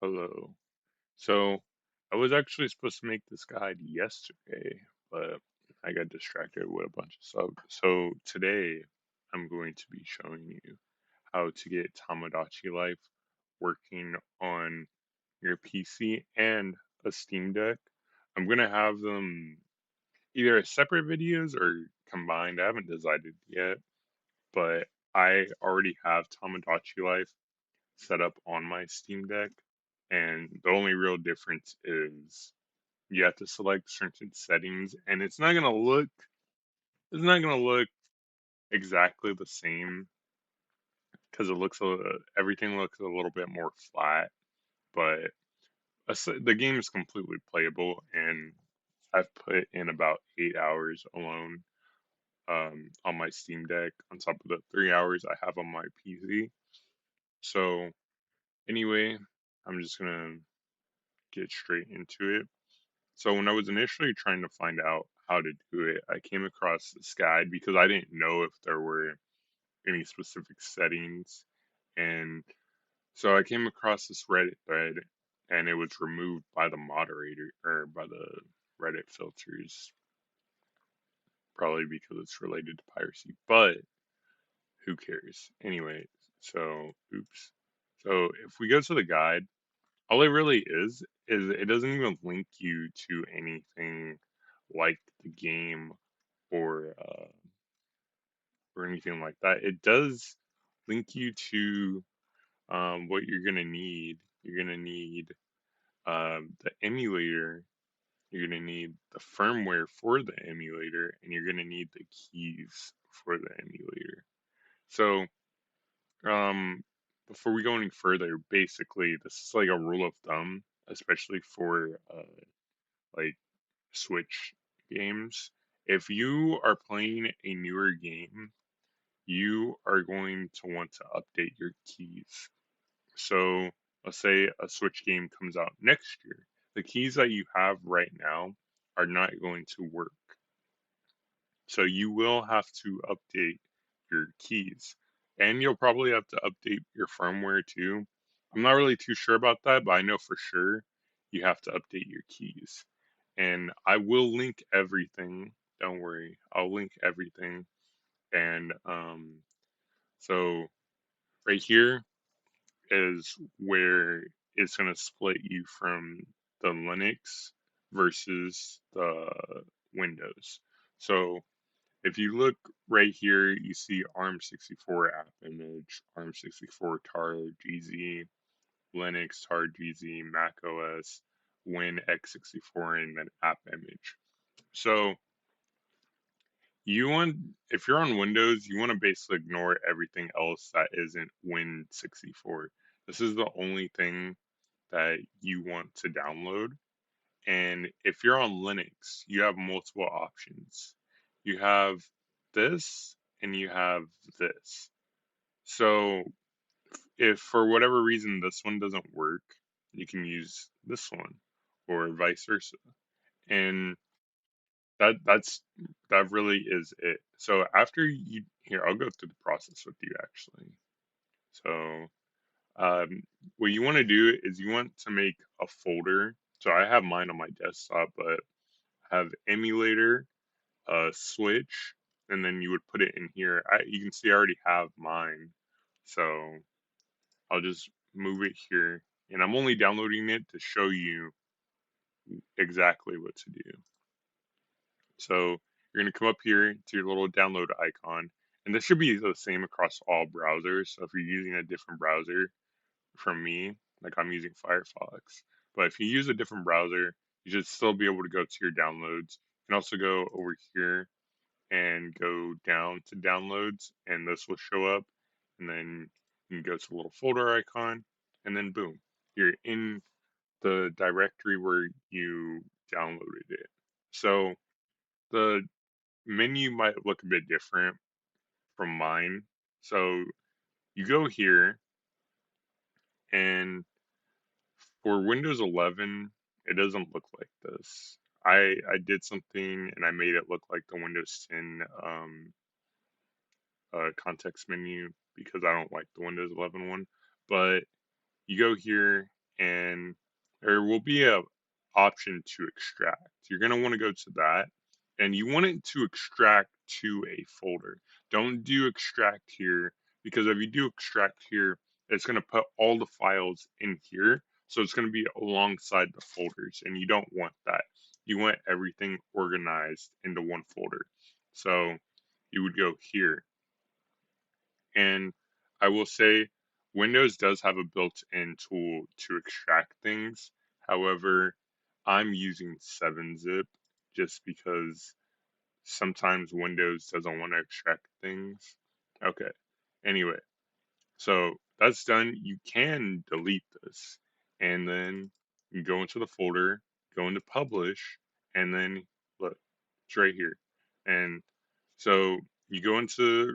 Hello. So I was actually supposed to make this guide yesterday, but I got distracted with a bunch of stuff. So today I'm going to be showing you how to get Tomodachi Life working on your PC and a Steam Deck. I'm gonna have them either as separate videos or combined. I haven't decided yet, but I already have Tomodachi Life set up on my Steam Deck, and the only real difference is you have to select certain settings, and it's not gonna look exactly the same because everything looks a little bit more flat, but the game is completely playable, and I've put in about 8 hours alone on my Steam Deck on top of the 3 hours I have on my PC. So anyway, I'm just gonna get straight into it. So when I was initially trying to find out how to do it, I came across this guide because I didn't know if there were any specific settings. And so I came across this Reddit thread and it was removed by the moderator or by the Reddit filters, probably because it's related to piracy, but who cares? Anyway, so oops. So if we go to the guide, all it really is it doesn't even link you to anything like the game or anything like that. It does link you to what you're gonna need. You're gonna need the emulator. You're gonna need the firmware for the emulator, and you're gonna need the keys for the emulator. So um, before we go any further, basically this is like a rule of thumb, especially for like Switch games. If you are playing a newer game, you are going to want to update your keys. So let's say a Switch game comes out next year. The keys that you have right now are not going to work. So you will have to update your keys. And you'll probably have to update your firmware too. I'm not really too sure about that, but I know for sure you have to update your keys. And I will link everything. Don't worry, I'll link everything. And so right here is where it's going to split you from the Linux versus the Windows. So if you look right here, you see ARM64 app image, ARM64 tar GZ, Linux tar GZ, Mac OS, Win x64, and then app image. So you want, if you're on Windows, you want to basically ignore everything else that isn't Win64. This is the only thing that you want to download. And if you're on Linux, you have multiple options. You have this and you have this. So if for whatever reason this one doesn't work, you can use this one or vice versa. And that's that really is it. So after you here, I'll go through the process with you actually. So what you want to do is you want to make a folder. So I have mine on my desktop, but I have emulator, switch, and then you would put it in here. You can see I already have mine, so I'll just move it here, and I'm only downloading it to show you exactly what to do. So you're going to come up here to your little download icon, and this should be the same across all browsers. So if you're using a different browser from me, like I'm using Firefox, but if you use a different browser, you should still be able to go to your downloads. You can also go over here and go down to downloads, and this will show up. And then you can go to the little folder icon, and then boom, you're in the directory where you downloaded it. So the menu might look a bit different from mine. So you go here, and for Windows 11, it doesn't look like this. I did something and I made it look like the Windows 10 context menu because I don't like the Windows 11 one. But you go here and there will be a option to extract. You're going to want to go to that, and you want it to extract to a folder. Don't do extract here, because if you do extract here, it's going to put all the files in here. So it's going to be alongside the folders, and you don't want that. You want everything organized into one folder. So you would go here. And I will say Windows does have a built-in tool to extract things. However, I'm using 7-zip just because sometimes Windows doesn't want to extract things. Okay. Anyway, so that's done. You can delete this, and then you go into the folder, go into publish, and then look, it's right here. And so you go into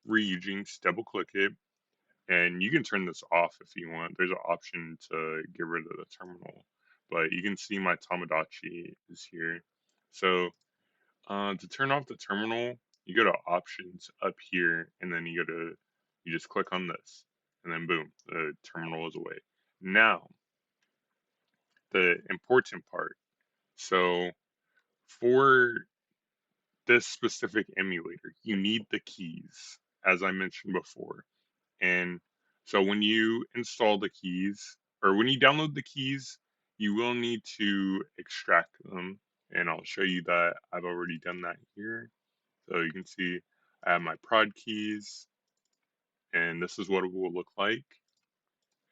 reusing, double click it, and you can turn this off if you want. There's an option to get rid of the terminal, but you can see my Tomodachi is here. So to turn off the terminal, you go to options up here, and then you just click on this, and then boom, the terminal is away. Now, the important part. So for this specific emulator, you need the keys, as I mentioned before. And so when you install the keys, or when you download the keys, you will need to extract them. And I'll show you that I've already done that here. So you can see I have my prod keys, and this is what it will look like.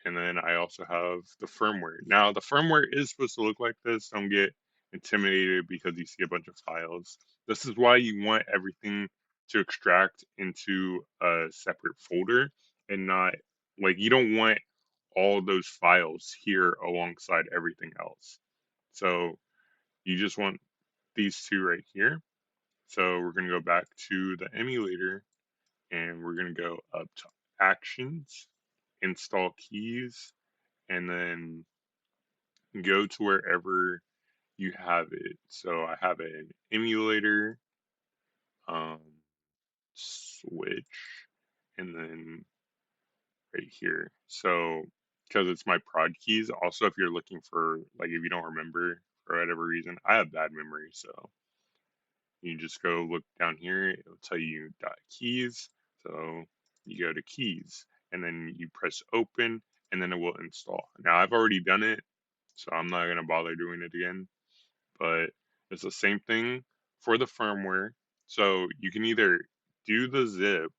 And then I also have the firmware. Now, the firmware is supposed to look like this. Don't get intimidated because you see a bunch of files. This is why you want everything to extract into a separate folder and not like you don't want all those files here alongside everything else. So you just want these two right here. So we're going to go back to the emulator, and we're going to go up to actions, install keys, and then go to wherever you have it. So I have an emulator, um, switch, and then right here. So because it's my prod keys. Also, if you're looking for like if you don't remember for whatever reason, I have bad memory, so you just go look down here. It'll tell you dot keys. So you go to keys, and then you press open, and then it will install. Now I've already done it, so I'm not gonna bother doing it again. But it's the same thing for the firmware. So you can either do the zip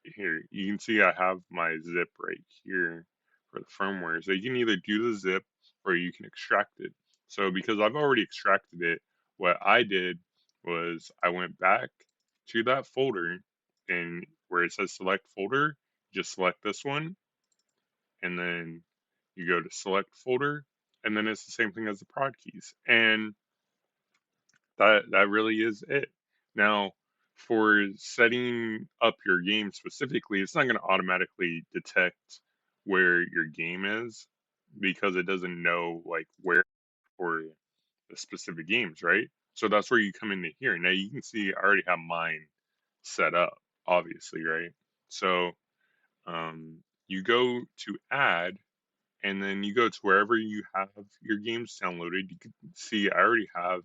here. You can see I have my zip right here for the firmware. So you can either do the zip or you can extract it. So because I've already extracted it, what I did was I went back to that folder, and where it says select folder, just select this one, and then you go to select folder, and then it's the same thing as the prod keys. And that really is it. Now, for setting up your game specifically, it's not going to automatically detect where your game is because it doesn't know like where for the specific games, right? So that's where you come into here. Now you can see I already have mine set up, obviously, right? So you go to add, and then you go to wherever you have your games downloaded. You can see I already have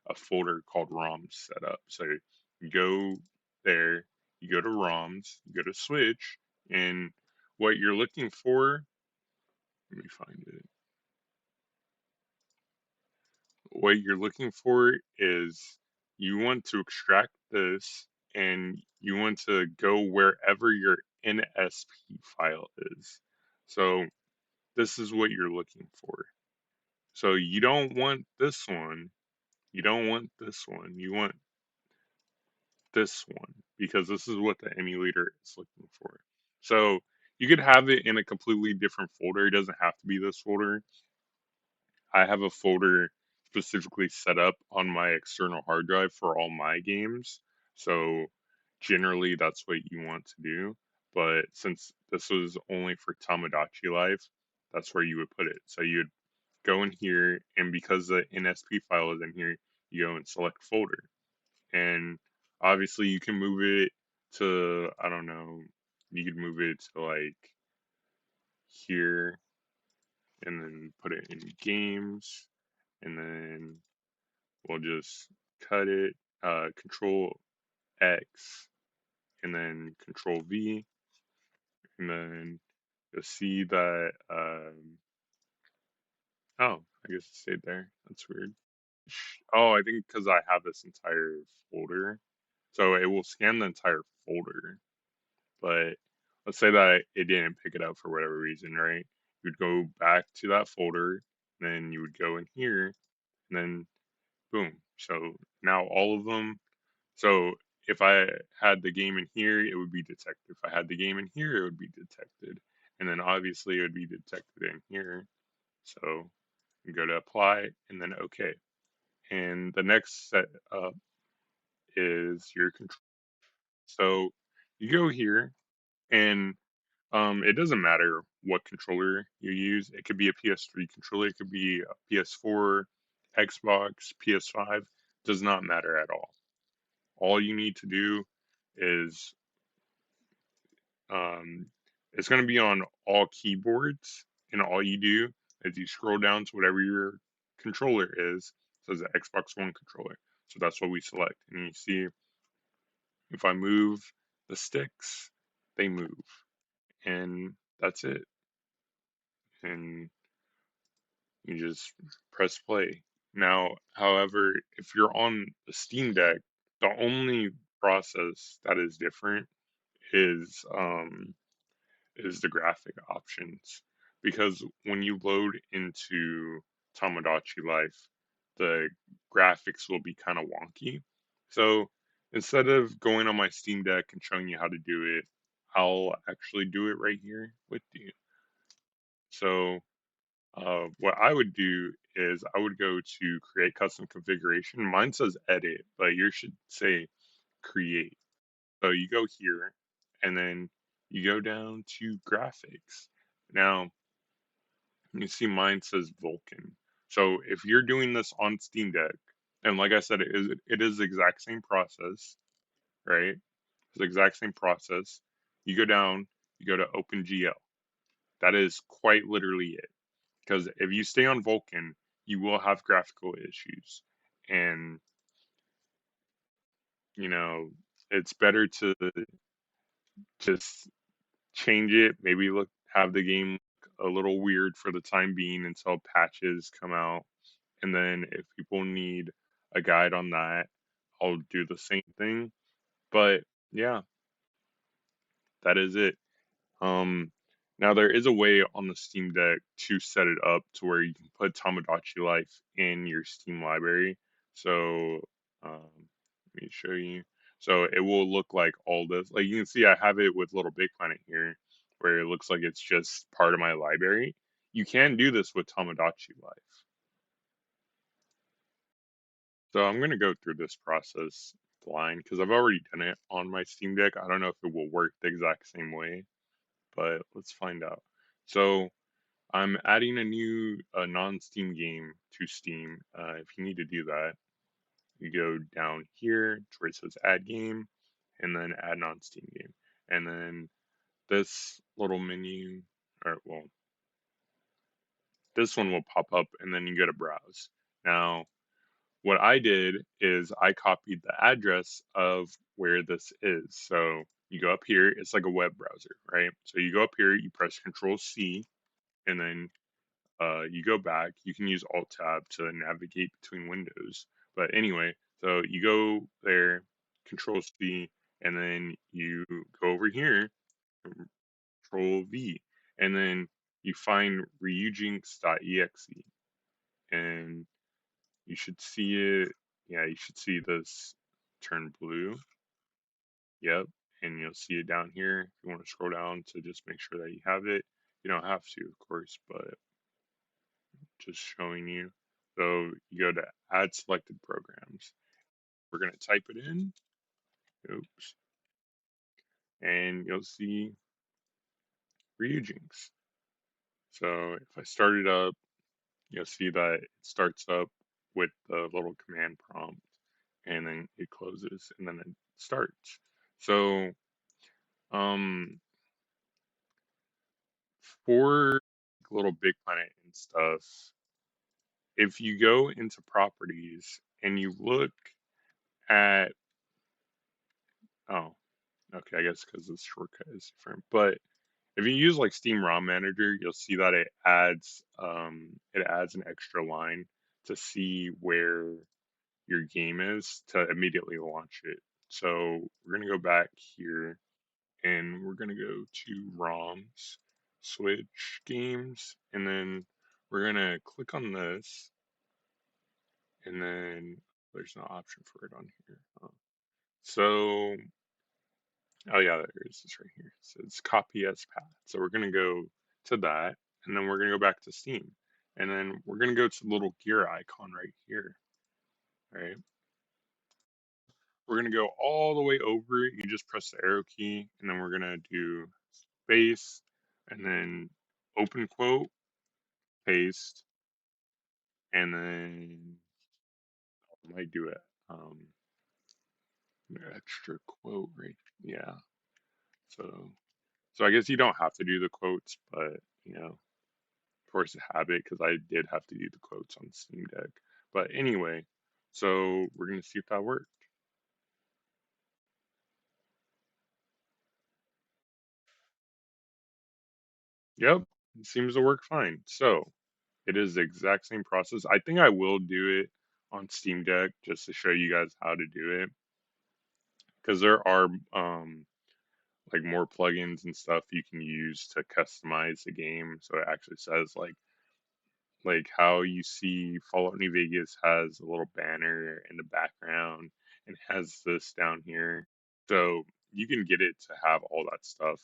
a folder called ROMs set up. So you go there, you go to ROMs, you go to Switch, and what you're looking for, let me find it. What you're looking for is you want to extract this, and you want to go wherever your NSP file is. So this is what you're looking for. So you don't want this one. You don't want this one. You want this one because this is what the emulator is looking for. So you could have it in a completely different folder. It doesn't have to be this folder. I have a folder specifically set up on my external hard drive for all my games. So generally that's what you want to do. But since this was only for Tomodachi Life, that's where you would put it. So you'd go in here, and because the NSP file is in here, you go and select folder. And obviously you can move it to, I don't know, you could move it to like here. and then put it in games, and then we'll just cut it, Control X, and then Control V, and then you'll see that, oh, I guess it stayed there. That's weird. Oh, I think because I have this entire folder, so it will scan the entire folder. But let's say that it didn't pick it up for whatever reason, right? You'd go back to that folder, then you would go in here, and then boom. So now all of them. So if I had the game in here, it would be detected. If I had the game in here, it would be detected. And then obviously it would be detected in here. So you go to apply and then OK. And the next set up is your control. So you go here and it doesn't matter what controller you use. It could be a PS3 controller, it could be a PS4, Xbox, PS5, does not matter at all. All you need to do is um, it's going to be on all keyboards, and all you do is you scroll down to whatever your controller is. So it's an Xbox One controller. So that's what we select. And you see if I move the sticks, they move. And that's it. And you just press play. Now, however, if you're on the Steam Deck, the only process that is different is um, is the graphic options. Because when you load into Tomodachi Life, the graphics will be kind of wonky. So instead of going on my Steam Deck and showing you how to do it, I'll actually do it right here with you. So what I would do is I would go to create custom configuration. Mine says edit, but yours should say create. So you go here and then you go down to graphics. Now you see mine says Vulkan. So if you're doing this on Steam Deck, and like I said, it is the exact same process, right? It's the exact same process. You go down, you go to OpenGL. That is quite literally it. Because if you stay on Vulkan, you will have graphical issues. And, you know, it's better to just change it, maybe have the game look a little weird for the time being until patches come out. And then if people need a guide on that, I'll do the same thing. But yeah, that is it. Um, Now there is a way on the Steam Deck to set it up to where you can put Tomodachi Life in your Steam library. So let me show you. So it will look like all this. Like you can see, I have it with Little Big Planet here, where it looks like it's just part of my library. You can do this with Tomodachi Life. So I'm gonna go through this process blind because I've already done it on my Steam Deck. I don't know if it will work the exact same way, but let's find out. So I'm adding a new non-Steam game to Steam. If you need to do that, you go down here to where it says Add Game, and then Add Non-Steam Game, and then this little menu, or well, this one will pop up, and then you go to Browse. Now, what I did is I copied the address of where this is. So you go up here, it's like a web browser, right? So you go up here, you press Control C, and then you go back. You can use Alt Tab to navigate between windows. But anyway, so you go there, Control C, and then you go over here, Control V, and then you find reujinx.exe, and you should see it. Yeah, you should see this turn blue. Yep, and you'll see it down here. If you want to scroll down to just make sure that you have it, you don't have to, of course, but just showing you. So you go to add selected programs. We're going to type it in. Oops. And you'll see Ryujinx. So if I start it up, you'll see that it starts up with the little command prompt and then it closes and then it starts. So um, for little Big Planet and stuff, if you go into properties and you look at, oh, okay, I guess because the shortcut is different, but if you use like Steam ROM Manager, you'll see that it adds an extra line to see where your game is to immediately launch it. So we're gonna go back here and we're gonna go to ROMs, switch games, and then we're gonna click on this, and then there's no option for it on here. So, oh yeah, there it is. It's right here. So it's copy as path. So we're gonna go to that, and then we're gonna go back to Steam, and then we're gonna go to the little gear icon right here. Right. We're gonna go all the way over it. You just press the arrow key, and then we're gonna do space, and then open quote, paste, and then I might do it. Extra quote right. Yeah. So I guess you don't have to do the quotes, but force a habit because I did have to do the quotes on Steam Deck. But anyway, so we're gonna see if that worked. Yep, it seems to work fine. So it is the exact same process. I think I will do it on Steam Deck just to show you guys how to do it because there are like more plugins and stuff you can use to customize the game. So it actually says like how you see Fallout New Vegas has a little banner in the background and has this down here. So you can get it to have all that stuff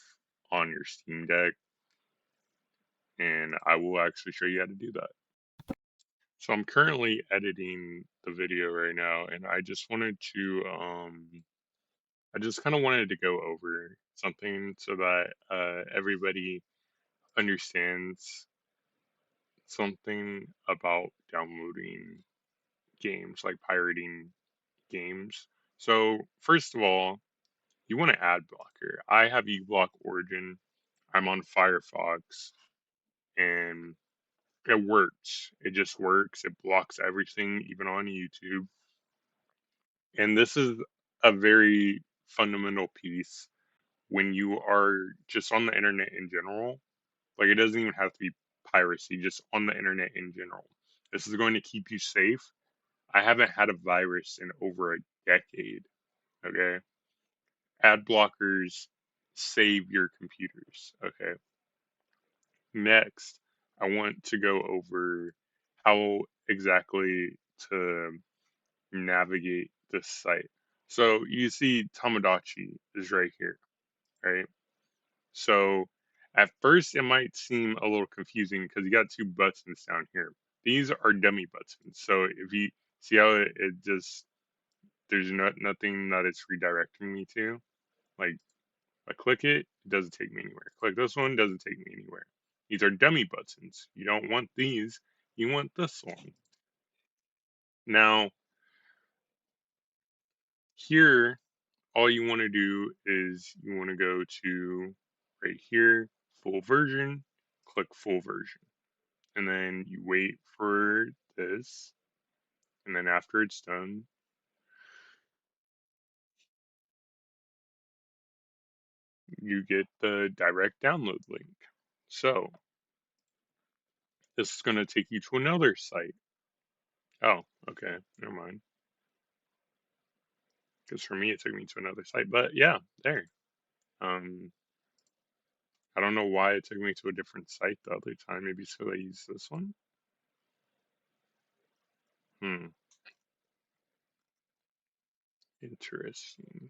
on your Steam Deck, and I will actually show you how to do that. So I'm currently editing the video right now, and I just kind of wanted to go over something so that everybody understands something about downloading games, like pirating games. So first of all, you want an ad blocker. I have uBlock Origin. I'm on Firefox, and it works. It just works. It blocks everything, even on YouTube. And this is a very fundamental piece when you are just on the internet in general. Like, it doesn't even have to be piracy, just on the internet in general. This is going to keep you safe. I haven't had a virus in over a decade. Okay. Ad blockers save your computers. Okay. Next, I want to go over how exactly to navigate this site. So you see Tomodachi is right here, right? So at first it might seem a little confusing because you got two buttons down here. These are dummy buttons. So if you see how it just there's nothing that it's redirecting me to. Like I click it, it doesn't take me anywhere. Click this one, doesn't take me anywhere. These are dummy buttons. You don't want these. You want this one. Now here all you want to do is you want to go to right here, full version, click full version. And then you wait for this. And then after it's done, you get the direct download link. So this is going to take you to another site. Oh, okay. Never mind. Because for me, it took me to another site. But yeah, there. Um, I don't know why it took me to a different site the other time. Maybe so I use this one. Hmm. Interesting.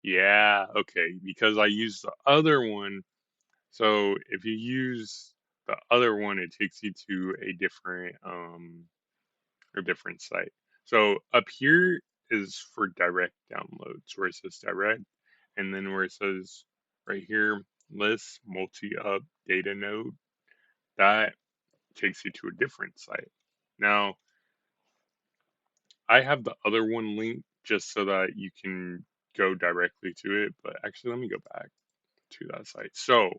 Yeah, okay, because I used the other one. So if you use the other one, it takes you to a different site. So up here is for direct downloads, where it says direct, and then where it says right here, list multi-up data node, that takes you to a different site. Now, I have the other one linked just so that you can go directly to it, but actually, let me go back to that site. So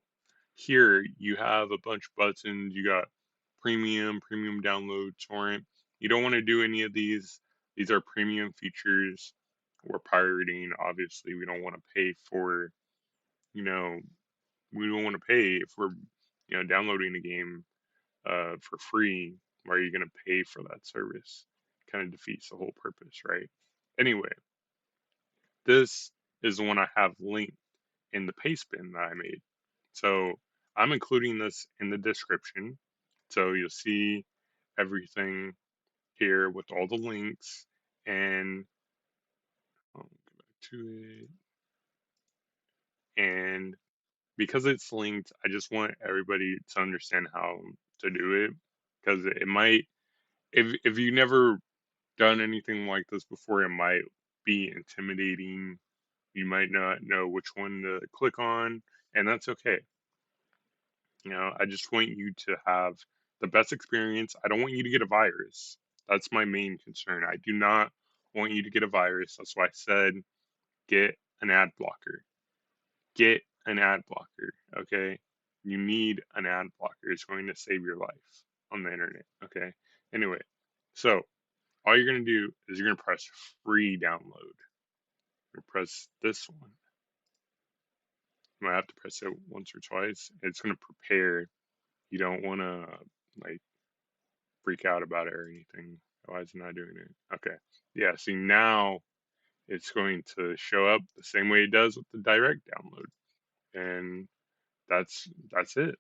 here you have a bunch of buttons. You got premium download, torrent. You don't want to do any of these. These are premium features. We're pirating. Obviously, we don't want to pay for, you know, we don't want to pay if we're, downloading a game for free. Why are you going to pay for that service? Kind of defeats the whole purpose, right? Anyway, this is the one I have linked in the paste bin that I made. So I'm including this in the description. So you'll see everything here with all the links, and I'll go back to it. And because it's linked, I just want everybody to understand how to do it, because it might, if you never done anything like this before, it might be intimidating. You might not know which one to click on, and that's okay. I just want you to have the best experience. I don't want you to get a virus. That's my main concern. I do not want you to get a virus. That's why I said get an ad blocker. Get an ad blocker, okay? You need an ad blocker. It's going to save your life on the internet, okay? Anyway, so all you're going to do is you're going to press free download. You're going to press this one. You might have to press it once or twice. It's going to prepare. You don't want to like freak out about it or anything. Why is it not doing it? Okay. Yeah, see now it's going to show up the same way it does with the direct download. And that's it.